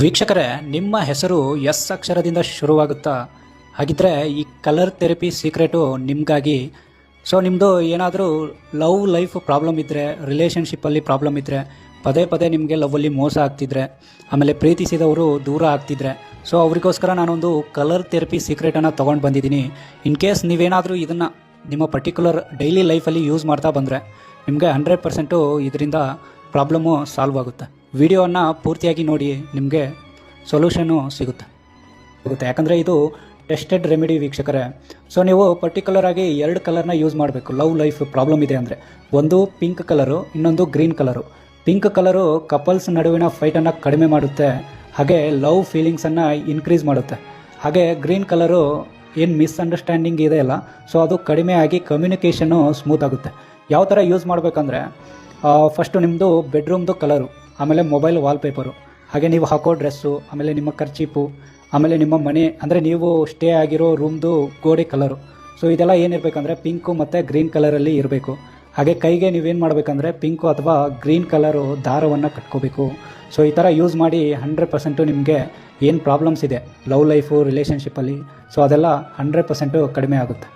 ವೀಕ್ಷಕರೇ, ನಿಮ್ಮ ಹೆಸರು ಎಸ್ ಅಕ್ಷರದಿಂದ ಶುರುವಾಗುತ್ತಾ? ಹಾಗಿದ್ರೆ ಈ ಕಲರ್ ಥೆರಪಿ ಸೀಕ್ರೆಟು ನಿಮಗಾಗಿ. ಸೊ ನಿಮ್ಮದು ಏನಾದರೂ ಲವ್ ಲೈಫ್ ಪ್ರಾಬ್ಲಮ್ ಇದ್ದರೆ, ರಿಲೇಷನ್ಶಿಪ್ಪಲ್ಲಿ ಪ್ರಾಬ್ಲಮ್ ಇದ್ದರೆ, ಪದೇ ಪದೇ ನಿಮಗೆ ಲವ್ವಲ್ಲಿ ಮೋಸ ಆಗ್ತಿದ್ರೆ, ಆಮೇಲೆ ಪ್ರೀತಿಸಿದವರು ದೂರ ಆಗ್ತಿದ್ರೆ, ಸೊ ಅವರಿಗೋಸ್ಕರ ನಾನೊಂದು ಕಲರ್ ಥೆರಪಿ ಸೀಕ್ರೆಟನ್ನು ತೊಗೊಂಡು ಬಂದಿದ್ದೀನಿ. ಇನ್ ಕೇಸ್ ನೀವೇನಾದರೂ ಇದನ್ನು ನಿಮ್ಮ ಪರ್ಟಿಕ್ಯುಲರ್ ಡೈಲಿ ಲೈಫಲ್ಲಿ ಯೂಸ್ ಮಾಡ್ತಾ ಬಂದರೆ ನಿಮಗೆ 100% ಇದರಿಂದ ಪ್ರಾಬ್ಲಮ್ಮು ಸಾಲ್ವ್ ಆಗುತ್ತೆ. ವಿಡಿಯೋವನ್ನು ಪೂರ್ತಿಯಾಗಿ ನೋಡಿ, ನಿಮಗೆ ಸೊಲ್ಯೂಷನ್ನು ಸಿಗುತ್ತೆ. ಯಾಕಂದರೆ ಇದು ಟೆಸ್ಟೆಡ್ ರೆಮಿಡಿ ವೀಕ್ಷಕರೇ. ಸೊ ನೀವು ಪರ್ಟಿಕ್ಯುಲರ್ ಆಗಿ 2 ಕಲರ್ನ ಯೂಸ್ ಮಾಡಬೇಕು ಲವ್ ಲೈಫ್ ಪ್ರಾಬ್ಲಮ್ ಇದೆ ಅಂದರೆ. ಒಂದು ಪಿಂಕ್ ಕಲರು, ಇನ್ನೊಂದು green colour. Pink colour couples ನಡುವಿನ ಫೈಟನ್ನು ಕಡಿಮೆ ಮಾಡುತ್ತೆ, ಹಾಗೆ ಲವ್ ಫೀಲಿಂಗ್ಸನ್ನು ಇನ್ಕ್ರೀಸ್ ಮಾಡುತ್ತೆ. ಹಾಗೆ ಗ್ರೀನ್ ಕಲರು ಏನು ಮಿಸ್ಅಂಡರ್ಸ್ಟ್ಯಾಂಡಿಂಗ್ ಇದೆಯಲ್ಲ, ಸೊ ಅದು ಕಡಿಮೆ ಆಗಿ ಕಮ್ಯುನಿಕೇಷನ್ನು ಸ್ಮೂತ್ ಆಗುತ್ತೆ. ಯಾವ ಥರ ಯೂಸ್ ಮಾಡಬೇಕಂದ್ರೆ, ಫಸ್ಟು ನಿಮ್ಮದು ಬೆಡ್ರೂಮ್ದು ಕಲರು, ಆಮೇಲೆ ಮೊಬೈಲ್ ವಾಲ್ಪೇಪರು, ಹಾಗೆ ನೀವು ಹಾಕೋ ಡ್ರೆಸ್ಸು, ಆಮೇಲೆ ನಿಮ್ಮ ಖರ್ಚೀಪು, ಆಮೇಲೆ ನಿಮ್ಮ ಮನೆ ಅಂದರೆ ನೀವು ಸ್ಟೇ ಆಗಿರೋ ರೂಮ್ದು ಗೋಡೆ ಕಲರು. ಸೊ ಇದೆಲ್ಲ ಏನಿರಬೇಕಂದ್ರೆ ಪಿಂಕು ಮತ್ತು ಗ್ರೀನ್ ಕಲರಲ್ಲಿ ಇರಬೇಕು. ಹಾಗೆ ಕೈಗೆ ನೀವೇನು ಮಾಡಬೇಕಂದ್ರೆ ಪಿಂಕು ಅಥವಾ ಗ್ರೀನ್ ಕಲರು ದಾರವನ್ನು ಕಟ್ಕೋಬೇಕು. ಸೊ ಈ ಥರ ಯೂಸ್ ಮಾಡಿ 100% ನಿಮಗೆ ಏನು ಪ್ರಾಬ್ಲಮ್ಸ್ ಇದೆ ಲವ್ ಲೈಫು ರಿಲೇಷನ್ಶಿಪ್ಪಲ್ಲಿ, ಸೊ ಅದೆಲ್ಲ 100% ಕಡಿಮೆ ಆಗುತ್ತೆ.